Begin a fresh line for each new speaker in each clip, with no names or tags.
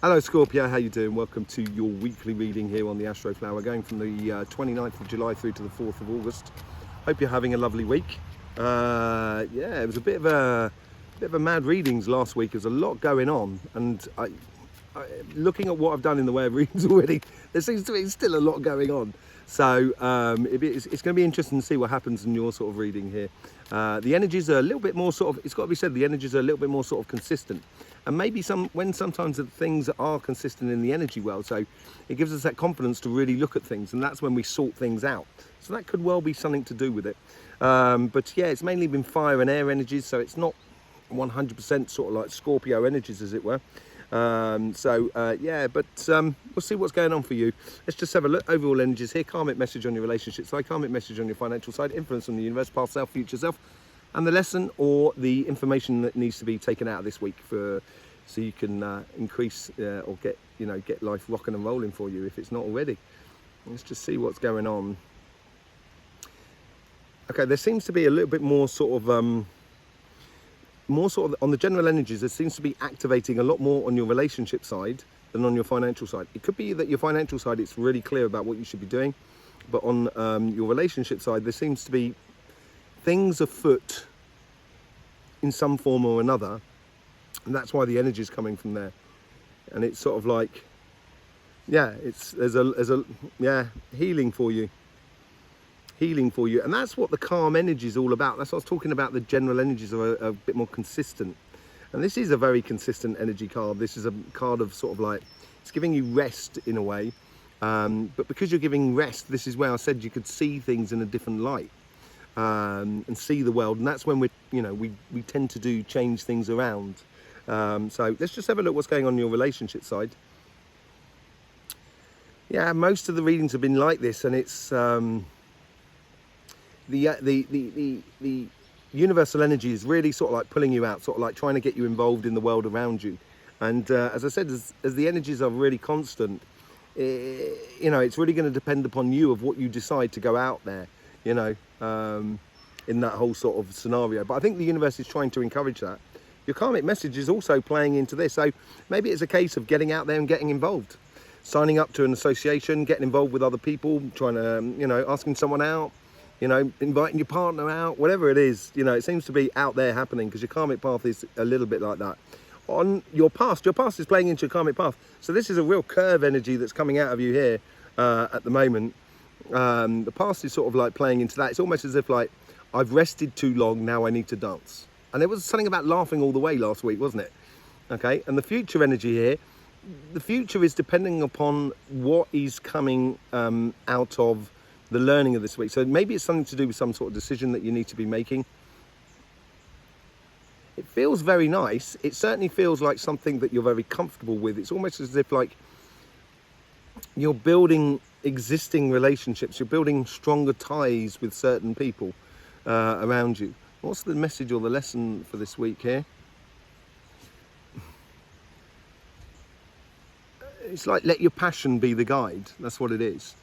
Hello Scorpio, how you doing? Welcome to your weekly reading here on the Astroflower, going from the 29th of July through to the 4th of August. Hope you're having a lovely week. Yeah, it was a bit of a mad readings last week. There's a lot going on, and looking at what I've done in the way of readings already, there seems to be still a lot going on. So it's going to be interesting to see what happens in your sort of reading here. The energies are a little bit more sort of, it's got to be said, the energies are a little bit more sort of consistent. And maybe sometimes the things are consistent in the energy world, so it gives us that confidence to really look at things, and that's when we sort things out. So that could well be something to do with it. But yeah, it's mainly been fire and air energies, so it's not 100% sort of like Scorpio energies, as it were. Yeah, but we'll see what's going on for you. Let's just have a look. Overall energies here: karmic message on your relationship side, karmic message on your financial side, influence on the universe, past self, future self, and the lesson or the information that needs to be taken out of this week so you can increase or get life rocking and rolling for you if it's not already. Let's just see what's going on. Okay, there seems to be a little bit more sort of on the general energies. There seems to be activating a lot more on your relationship side than on your financial side. It could be that your financial side, it's really clear about what you should be doing, but on your relationship side, there seems to be things afoot in some form or another, and that's why the energy is coming from there. And it's sort of like, yeah, there's a healing for you, and that's what the calm energy is all about. That's what I was talking about. The general energies are a bit more consistent, and this is a very consistent energy card. This is a card of sort of like, it's giving you rest in a way, but because you're giving rest, this is where I said you could see things in a different light. And see the world, and that's when we tend to change things around. So let's just have a look what's going on in your relationship side. Yeah, most of the readings have been like this, and it's the universal energy is really sort of like pulling you out, sort of like trying to get you involved in the world around you. And as I said, as the energies are really constant, it's really going to depend upon you of what you decide to go out there. In that whole sort of scenario. But I think the universe is trying to encourage that. Your karmic message is also playing into this. So maybe it's a case of getting out there and getting involved. Signing up to an association, getting involved with other people, trying to, asking someone out, inviting your partner out, whatever it is. It seems to be out there happening because your karmic path is a little bit like that. On your past is playing into your karmic path. So this is a real curve energy that's coming out of you here at the moment. The past is sort of like playing into that. It's almost as if like, I've rested too long, now I need to dance. And there was something about laughing all the way last week, wasn't it? Okay, and the future energy here, the future is depending upon what is coming out of the learning of this week. So maybe it's something to do with some sort of decision that you need to be making. It feels very nice. It certainly feels like something that you're very comfortable with. It's almost as if like you're building existing relationships, you're building stronger ties with certain people around you. What's the message or the lesson for this week here? It's like, let your passion be the guide. That's what it is.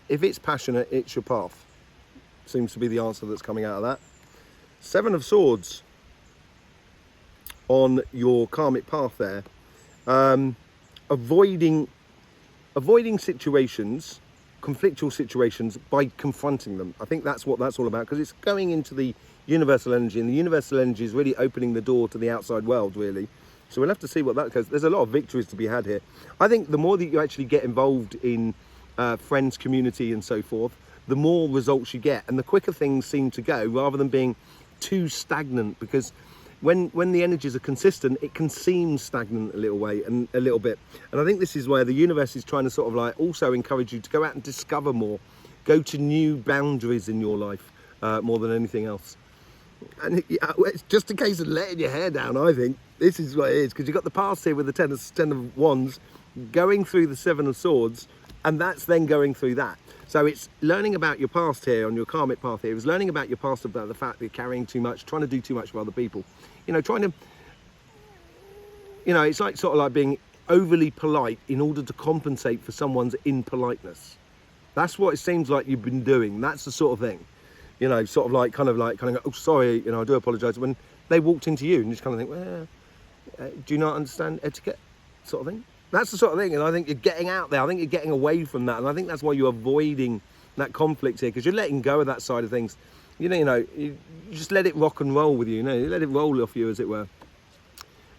If it's passionate, it's your path. Seems to be the answer that's coming out of that. 7 of Swords on your karmic path there. Avoiding situations, conflictual situations, by confronting them. I think that's what that's all about, because it's going into the universal energy, and the universal energy is really opening the door to the outside world, really. So we'll have to see what that goes. There's a lot of victories to be had here. I think the more that you actually get involved in friends, community and so forth, the more results you get, and the quicker things seem to go, rather than being too stagnant, because when the energies are consistent, it can seem stagnant a little way and a little bit. And I think this is where the universe is trying to sort of like also encourage you to go out and discover more, go to new boundaries in your life more than anything else. And it's just a case of letting your hair down, I think. This is what it is, because you've got the past here with the 10 of Wands, going through the 7 of Swords, and that's then going through that. So it's learning about your past here on your karmic path here. It's learning about your past, about the fact that you're carrying too much, trying to do too much for other people. Trying to, it's like sort of like being overly polite in order to compensate for someone's impoliteness. That's what it seems like you've been doing. That's the sort of thing. Sort of like, kind of, oh, sorry, I do apologise. When they walked into you and you just kind of think, well, do you not understand etiquette, sort of thing? That's the sort of thing, and I think you're getting out there. I think you're getting away from that, and I think that's why you're avoiding that conflict here, because you're letting go of that side of things. You just let it rock and roll with you. You let it roll off you, as it were.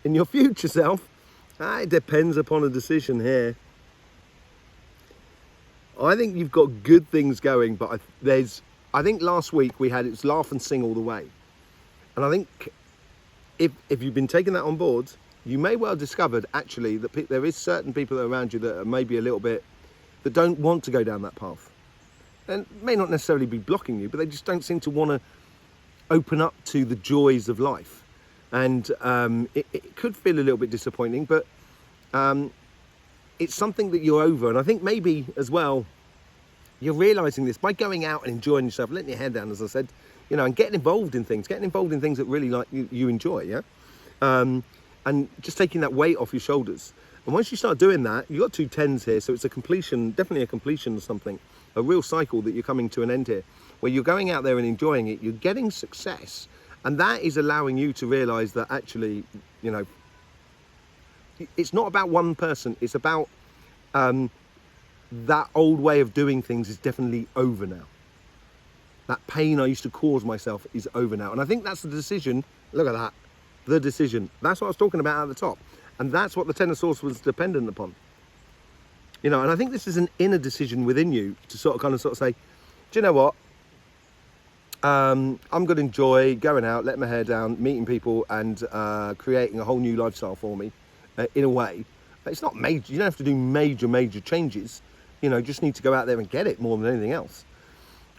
In your future self, it depends upon a decision here. I think you've got good things going, but I think last week we had it's laugh and sing all the way, and I think if you've been taking that on board, you may well have discovered actually that there is certain people around you that are maybe a little bit, that don't want to go down that path. And may not necessarily be blocking you, but they just don't seem to want to open up to the joys of life. And it could feel a little bit disappointing, but it's something that you're over. And I think maybe as well, you're realising this by going out and enjoying yourself, letting your head down, as I said, and getting involved in things that really like you enjoy, yeah? And just taking that weight off your shoulders. And once you start doing that, you've got 2 10s here, so it's a completion, definitely a completion of something, a real cycle that you're coming to an end here, where you're going out there and enjoying it, you're getting success, and that is allowing you to realise that actually, it's not about one person, it's about that old way of doing things is definitely over now. That pain I used to cause myself is over now. And I think that's the decision. Look at that. The decision. That's what I was talking about at the top. And that's what the Ten of Swords was dependent upon. And I think this is an inner decision within you to sort of say, do you know what? I'm going to enjoy going out, letting my hair down, meeting people, and creating a whole new lifestyle for me, in a way. It's not major. You don't have to do major changes. Just need to go out there and get it more than anything else.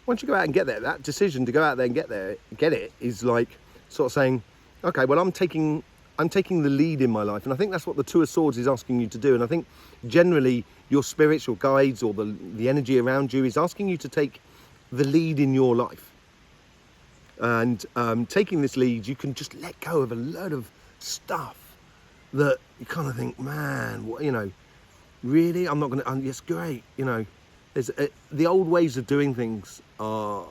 Once you go out and get there, that decision to go out there and get it is like sort of saying, okay, well, I'm taking the lead in my life. And I think that's what the Two of Swords is asking you to do. And I think generally your spiritual guides or the energy around you is asking you to take the lead in your life. And taking this lead, you can just let go of a load of stuff that you kind of think, man, really? I'm not going to, it's great, There's the old ways of doing things are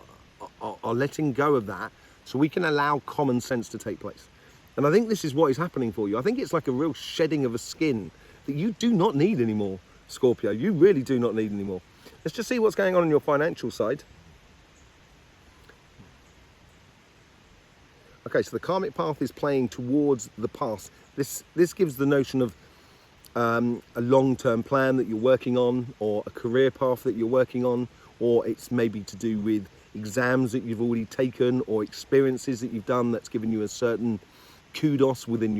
letting go of that, so we can allow common sense to take place. And I think this is what is happening for you. I think it's like a real shedding of a skin that you do not need anymore, Scorpio. You really do not need anymore. Let's just see what's going on your financial side. Okay, so the karmic path is playing towards the past. This gives the notion of a long-term plan that you're working on, or a career path that you're working on, or it's maybe to do with exams that you've already taken, or experiences that you've done that's given you a certain kudos within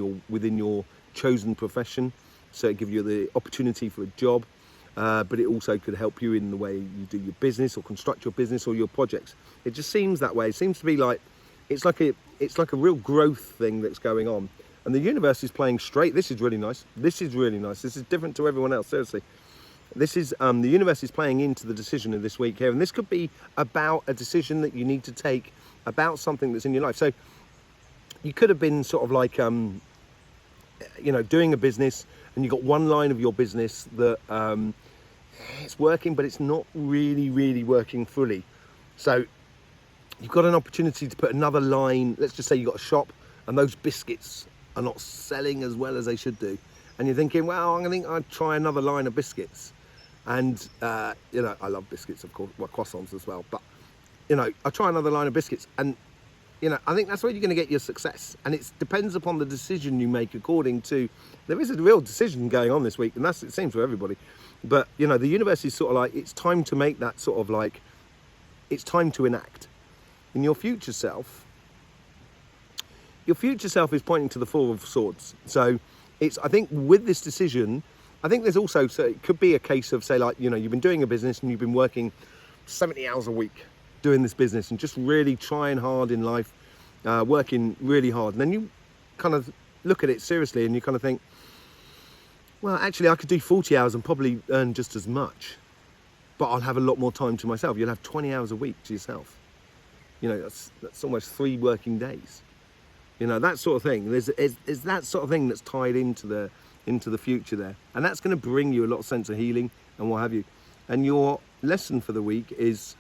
your chosen profession. So it gives you the opportunity for a job, but it also could help you in the way you do your business or construct your business or your projects. It just seems that way. It seems to be like it's like a real growth thing that's going on. And the universe is playing straight. This is really nice. This is really nice. This is different to everyone else, seriously. This is, the universe is playing into the decision of this week here. And this could be about a decision that you need to take about something that's in your life. So you could have been sort of like, doing a business, and you've got one line of your business that it's working, but it's not really working fully. So you've got an opportunity to put another line. Let's just say you've got a shop and those biscuits are not selling as well as they should do, and you're thinking, well, I think I'd try another line of biscuits. And I love biscuits, of course, well, croissants as well, but I try another line of biscuits, and I think that's where you're going to get your success. And it depends upon the decision you make according to, there is a real decision going on this week, and that's, it seems, for everybody. But the universe is sort of like, it's time to make that sort of like, it's time to enact. In your future self is pointing to the Four of Swords. So I think with this decision, I think there's also, so it could be a case of, say, like, you've been doing a business and you've been working 70 hours a week doing this business and just really trying hard in life, working really hard. And then you kind of look at it seriously and you kind of think, well, actually I could do 40 hours and probably earn just as much, but I'll have a lot more time to myself. You'll have 20 hours a week to yourself. That's almost 3 working days. That sort of thing. There's that sort of thing that's tied into the future there. And that's going to bring you a lot of sense of healing and what have you. And your lesson for the week is,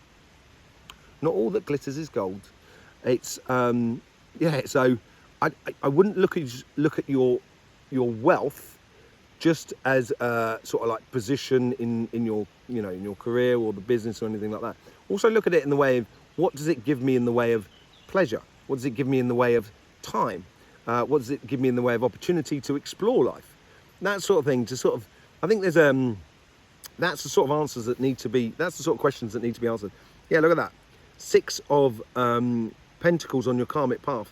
not all that glitters is gold. It's, so I wouldn't look at your wealth just as a sort of like position in your, you know, in your career or the business or anything like that. Also look at it in the way of, what does it give me in the way of pleasure? What does it give me in the way of time? What does it give me in the way of opportunity to explore life? That sort of thing, to sort of, I think there's that's the sort of answers that need to be, that's the sort of questions that need to be answered. Yeah, look at that. 6 of Pentacles on your karmic path,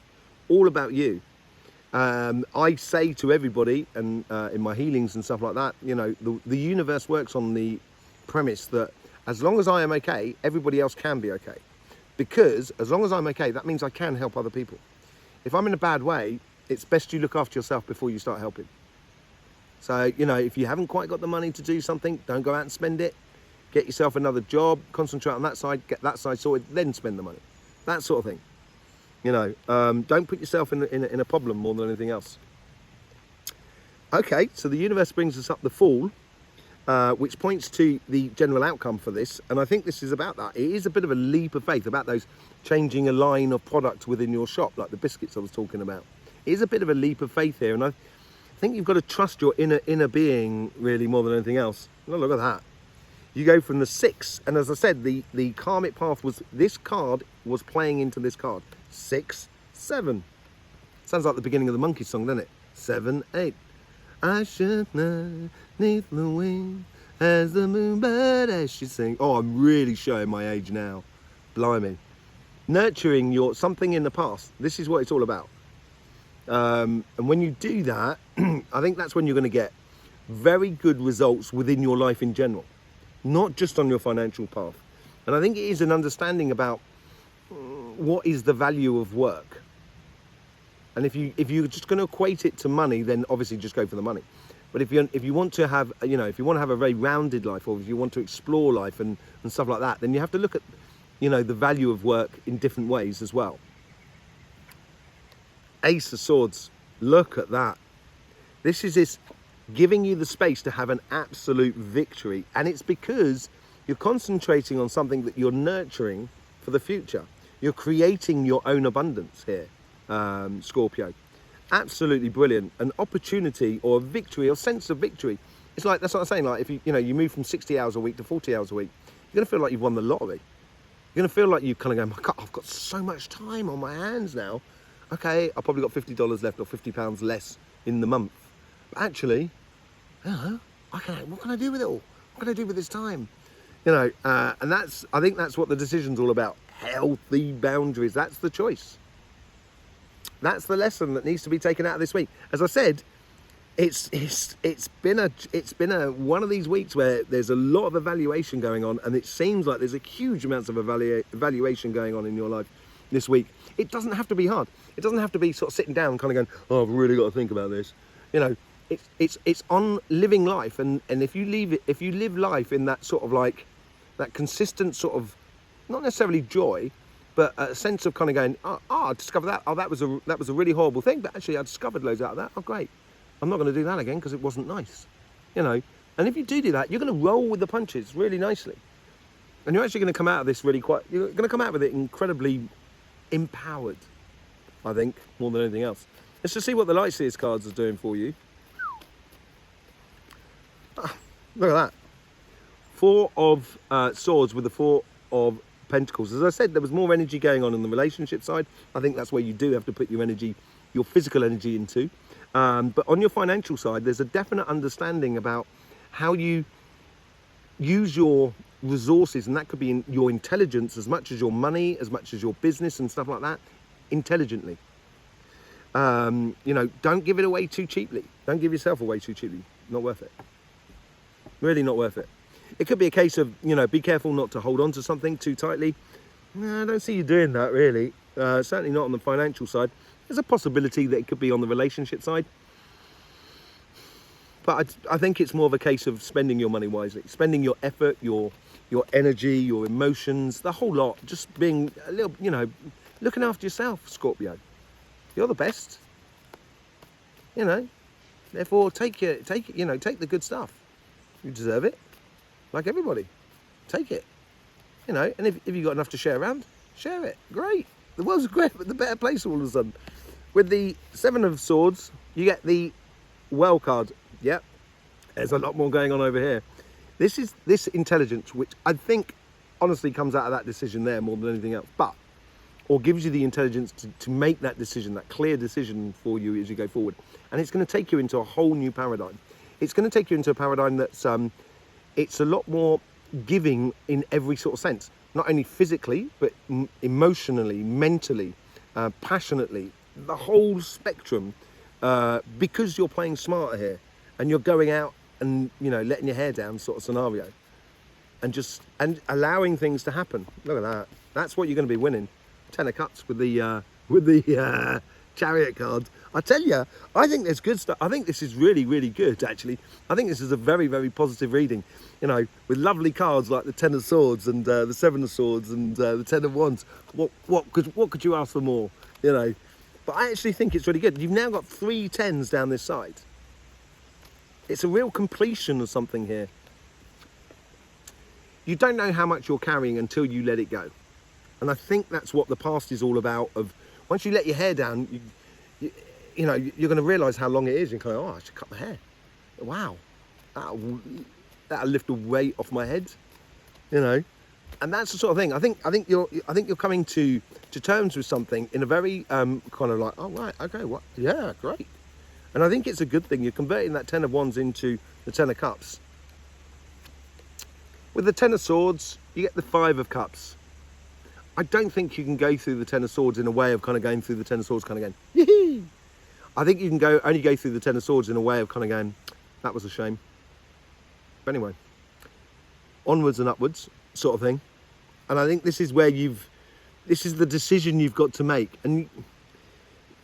all about you. I say to everybody, and in my healings and stuff like that, you know, the universe works on the premise that as long as I am okay, everybody else can be okay. Because as long as I'm okay, that means I can help other people. If I'm in a bad way, it's best you look after yourself before you start helping. So, you know, if you haven't quite got the money to do something, don't go out and spend it. Get yourself another job, concentrate on that side, get that side sorted, then spend the money. That sort of thing. You know, don't put yourself in a problem more than anything else. Okay, so the universe brings us up the Fool, which points to the general outcome for this. And I think this is about that. It is a bit of a leap of faith about those changing a line of products within your shop, like the biscuits I was talking about. It is a bit of a leap of faith here. And I think you've got to trust your inner being really more than anything else. Oh, look at that. You go from the 6, and as I said, the karmic path was, this card was playing into this card. 6, 7. Sounds like the beginning of the Monkey song, doesn't it? 7, 8. I should know, neath the wing, as the moonbird as she sings. Oh, I'm really showing my age now. Blimey. Nurturing your something in the past. This is what it's all about. And when you do that, I think that's when you're going to get very good results within your life in general, not just on your financial path. And I think it is an understanding about what is the value of work. And if you're just going to equate it to money, then obviously just go for the money. But if you want to have, you know, if you want to have a very rounded life, or if you want to explore life and stuff like that, then you have to look at, you know, the value of work in different ways as well. Ace of Swords, look at that. This is this giving you the space to have an absolute victory. And it's because you're concentrating on something that you're nurturing for the future. You're creating your own abundance here, Scorpio. Absolutely brilliant. An opportunity or a victory or sense of victory. It's like, that's what I'm saying, like if you move from 60 hours a week to 40 hours a week, you're going to feel like you've won the lottery. You're going to feel like you kind of go, my God, I've got so much time on my hands now. Okay, I've probably got $50 left or £50 less in the month. But actually, what can I do with it all? What can I do with this time? You know, and I think that's what the decision's all about. Healthy boundaries. That's the choice. That's the lesson that needs to be taken out of this week. As I said, it's been a one of these weeks where there's a lot of evaluation going on, and it seems like there's a huge amounts of evaluation going on in your life this week. It doesn't have to be hard. It doesn't have to be sort of sitting down kind of going, oh, I've really got to think about this. You know, it's on living life, and if you live life in that sort of like that consistent sort of, not necessarily joy, but a sense of kind of going, I discovered that. Oh, that was a really horrible thing, but actually I discovered loads out of that. Oh, great. I'm not going to do that again because it wasn't nice. You know, and if you do that, you're going to roll with the punches really nicely. And you're actually going to come out of this you're going to come out with it incredibly empowered, I think, more than anything else. Let's just see what the Lightseers cards are doing for you. Look at that. 4 of Swords with the 4 of Pentacles. As I said, there was more energy going on the relationship side. I think that's where you do have to put your energy, your physical energy into. But on your financial side, there's a definite understanding about how you use your resources, and that could be in your intelligence as much as your money, as much as your business and stuff like that, intelligently. You know, don't give it away too cheaply. Don't give yourself away too cheaply. Not worth it. Really not worth it. It could be a case of, you know, be careful not to hold on to something too tightly. No, I don't see you doing that, really. Certainly not on the financial side. There's a possibility that it could be on the relationship side. But I think it's more of a case of spending your money wisely. Spending your effort, your energy, your emotions, the whole lot. Just being a little, you know, looking after yourself, Scorpio. You're the best. You know. Therefore, take the good stuff. You deserve it. Like everybody. Take it. You know, and if you've got enough to share around, share it. Great. The world's great, but the better place all of a sudden. With the Seven of Swords, you get the Well card. Yep, there's a lot more going on over here. This is this intelligence, which I think honestly comes out of that decision there more than anything else, or gives you the intelligence to make that decision, that clear decision for you as you go forward. And it's going to take you into a whole new paradigm. It's going to take you into a paradigm that's it's a lot more giving in every sort of sense, not only physically but emotionally, mentally, passionately, the whole spectrum, because you're playing smarter here and you're going out and, you know, letting your hair down sort of scenario and allowing things to happen. Look at that. That's what you're going to be winning. 10 of Cups with the Chariot card. I tell you, I think there's good stuff. I think this is really, really good, actually. I think this is a very, very positive reading. You know, with lovely cards like the 10 of Swords and the 7 of Swords and the 10 of Wands. What could you ask for more? You know, but I actually think it's really good. You've now got 3 10s down this side. It's a real completion of something here. You don't know how much you're carrying until you let it go. And I think that's what the past is all about. Of once you let your hair down, you know, you're going to realise how long it is. And kind of, oh, I should cut my hair. Wow, that'll lift a weight off my head. You know, and that's the sort of thing. I think you're coming to terms with something in a very kind of like, oh right, okay, what? Yeah, great. And I think it's a good thing. You're converting that 10 of Wands into the 10 of Cups. With the 10 of Swords, you get the 5 of Cups. I don't think you can go through the 10 of Swords in a way of kind of going through the 10 of Swords kind of going, yee-hee. I think you can only go through the 10 of Swords in a way of kind of going, that was a shame. But anyway, onwards and upwards sort of thing. And I think this is where this is the decision you've got to make. And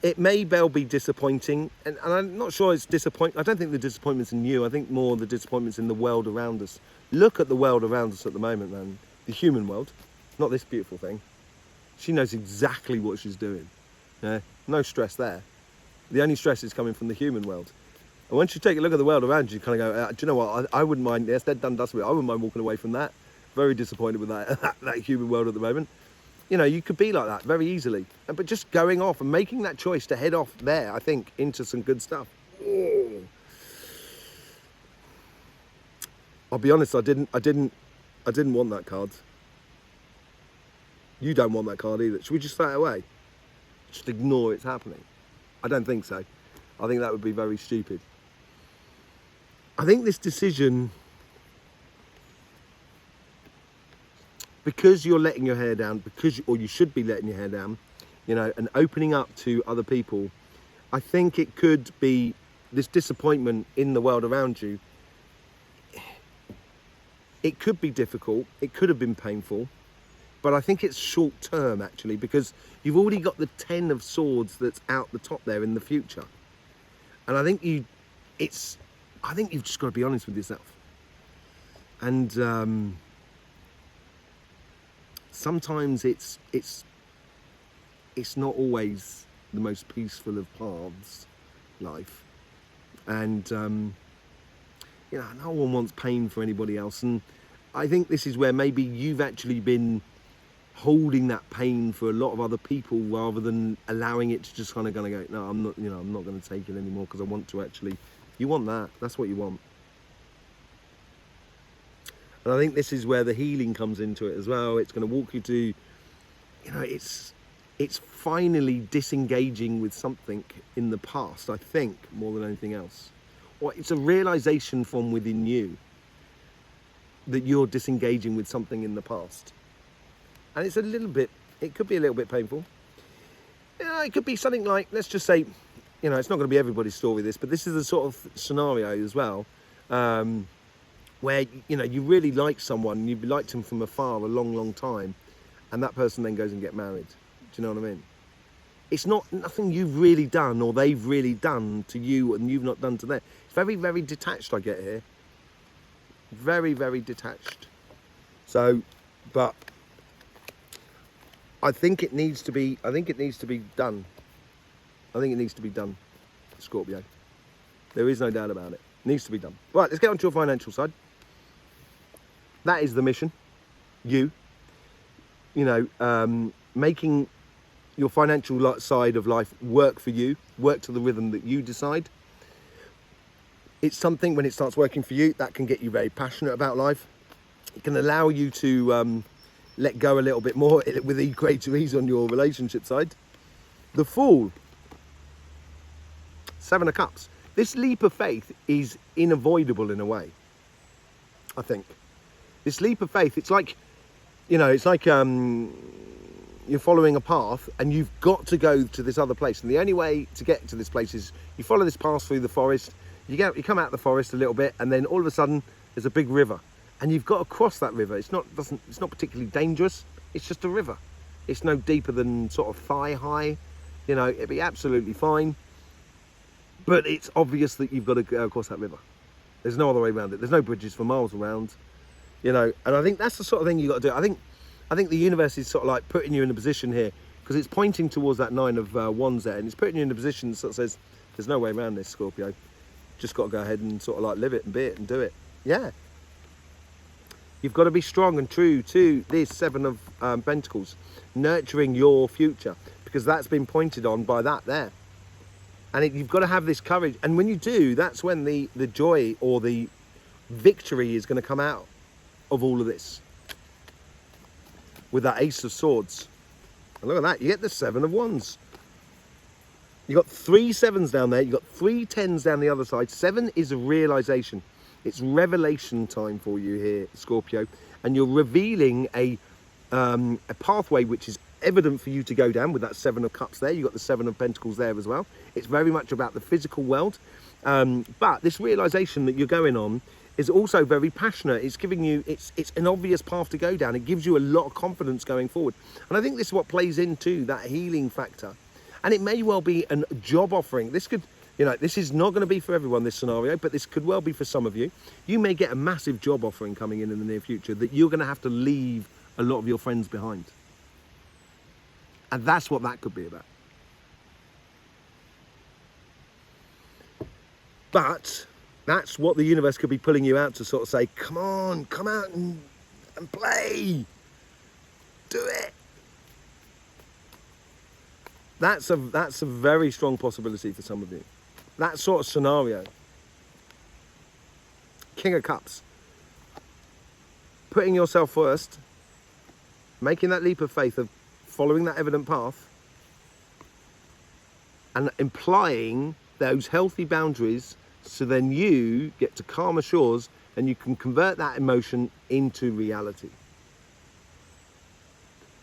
it may well be disappointing. And I'm not sure it's disappointing. I don't think the disappointment's in you. I think more the disappointment's in the world around us. Look at the world around us at the moment, man. The human world. Not this beautiful thing. She knows exactly what she's doing. Yeah? No stress there. The only stress is coming from the human world. And once you take a look at the world around you, you kind of go, do you know what? I wouldn't mind, yes, dead, done, dusted. I wouldn't mind walking away from that. Very disappointed with that human world at the moment. You know, you could be like that very easily. But just going off and making that choice to head off there, I think, into some good stuff. Oh. I'll be honest, I didn't want that card. You don't want that card either. Should we just throw it away? Just ignore it's happening? I don't think so. I think that would be very stupid. I think this decision, because you're letting your hair down, or you should be letting your hair down, you know, and opening up to other people, I think it could be this disappointment in the world around you. It could be difficult. It could have been painful. But I think it's short term, actually, because you've already got the 10 of Swords that's out the top there in the future. And I think you've just got to be honest with yourself. And sometimes it's not always the most peaceful of paths, life. And you know, no one wants pain for anybody else. And I think this is where maybe you've actually been holding that pain for a lot of other people rather than allowing it to just kind of go, no, I'm not going to take it anymore because I want to actually. You want that. That's what you want. And I think this is where the healing comes into it as well. It's going to walk you to, you know, it's finally disengaging with something in the past, I think, more than anything else. Or it's a realization from within you that you're disengaging with something in the past. And it's it could be a little bit painful. You know, it could be something like, let's just say, you know, it's not going to be everybody's story this, but this is the sort of scenario as well, where, you know, you really like someone, you've liked them from afar a long, long time, and that person then goes and get married. Do you know what I mean? It's nothing you've really done or they've really done to you and you've not done to them. It's very, very detached, I get here. Very, very detached. So, but I think it needs to be done. I think it needs to be done, Scorpio. There is no doubt about it. It needs to be done. Right, let's get on to your financial side. That is the mission. You know, making your financial side of life work for you, work to the rhythm that you decide. It's something, when it starts working for you, that can get you very passionate about life. It can allow you to let go a little bit more with greater ease on your relationship side. The Fool, 7 of Cups. This leap of faith is unavoidable in a way, I think. This leap of faith, it's like, you know, it's like you're following a path and you've got to go to this other place. And the only way to get to this place is you follow this path through the forest, you come out of the forest a little bit, and then all of a sudden there's a big river. And you've got to cross that river. It's not particularly dangerous, it's just a river. It's no deeper than sort of thigh high, you know, it'd be absolutely fine. But it's obvious that you've got to go across that river. There's no other way around it. There's no bridges for miles around, you know. And I think that's the sort of thing you've got to do. I think the universe is sort of like putting you in a position here, because it's pointing towards that 9 of Wands there, and it's putting you in a position that sort of says, there's no way around this, Scorpio. Just got to go ahead and sort of like live it and be it and do it. Yeah. You've got to be strong and true to this 7 of Pentacles, nurturing your future, because that's been pointed on by that there. And you've got to have this courage. And when you do, that's when the joy or the victory is going to come out of all of this. With that Ace of Swords. And look at that, you get the 7 of Wands. You've got 3 7s down there, you've got 3 10s down the other side. 7 is a realization. It's revelation time for you here, Scorpio. And you're revealing a pathway which is evident for you to go down with that 7 of Cups there. You've got the 7 of Pentacles there as well. It's very much about the physical world. But this realization that you're going on is also very passionate. It's giving you, it's an obvious path to go down. It gives you a lot of confidence going forward. And I think this is what plays into that healing factor. And it may well be a job offering. This could, you know, this is not going to be for everyone, this scenario, but this could well be for some of you. You may get a massive job offering coming in the near future that you're going to have to leave a lot of your friends behind. And that's what that could be about. But that's what the universe could be pulling you out to sort of say, come on, come out and play. Do it. That's a very strong possibility for some of you. That sort of scenario. King of Cups. Putting yourself first, making that leap of faith of following that evident path, and implying those healthy boundaries, so then you get to calmer shores and you can convert that emotion into reality.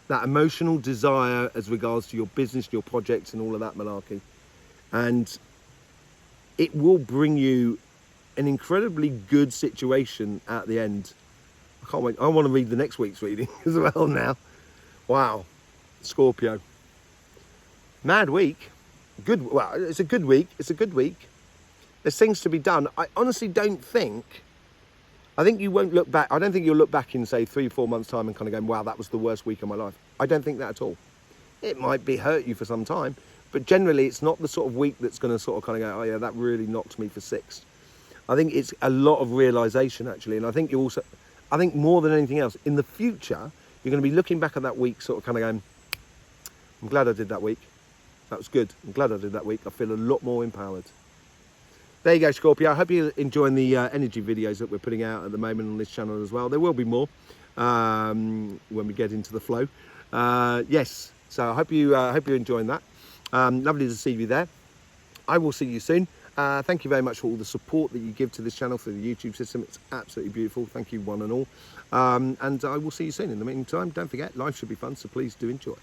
That emotional desire as regards to your business, your projects and all of that malarkey. And it will bring you an incredibly good situation at the end. I can't wait. I want to read the next week's reading as well now. Wow. Scorpio. Mad week. Good. Well, it's a good week. It's a good week. There's things to be done. I honestly don't think, I think you won't look back. I don't think you'll look back in, say, 3-4 months' time and kind of go, wow, that was the worst week of my life. I don't think that at all. It might be hurt you for some time, but generally it's not the sort of week that's going to sort of kind of go, oh yeah, that really knocked me for 6. I think it's a lot of realization actually. And I think you also, I think more than anything else, in the future, you're going to be looking back at that week sort of kind of going, I'm glad I did that week. That was good. I'm glad I did that week. I feel a lot more empowered. There you go, Scorpio. I hope you're enjoying the energy videos that we're putting out at the moment on this channel as well. There will be more when we get into the flow. Yes, so I hope you're enjoying that. Lovely to see you there. I will see you soon. Thank you very much for all the support that you give to this channel through the YouTube system. It's absolutely beautiful. Thank you, one and all. And I will see you soon. In the meantime, don't forget, life should be fun, so please do enjoy.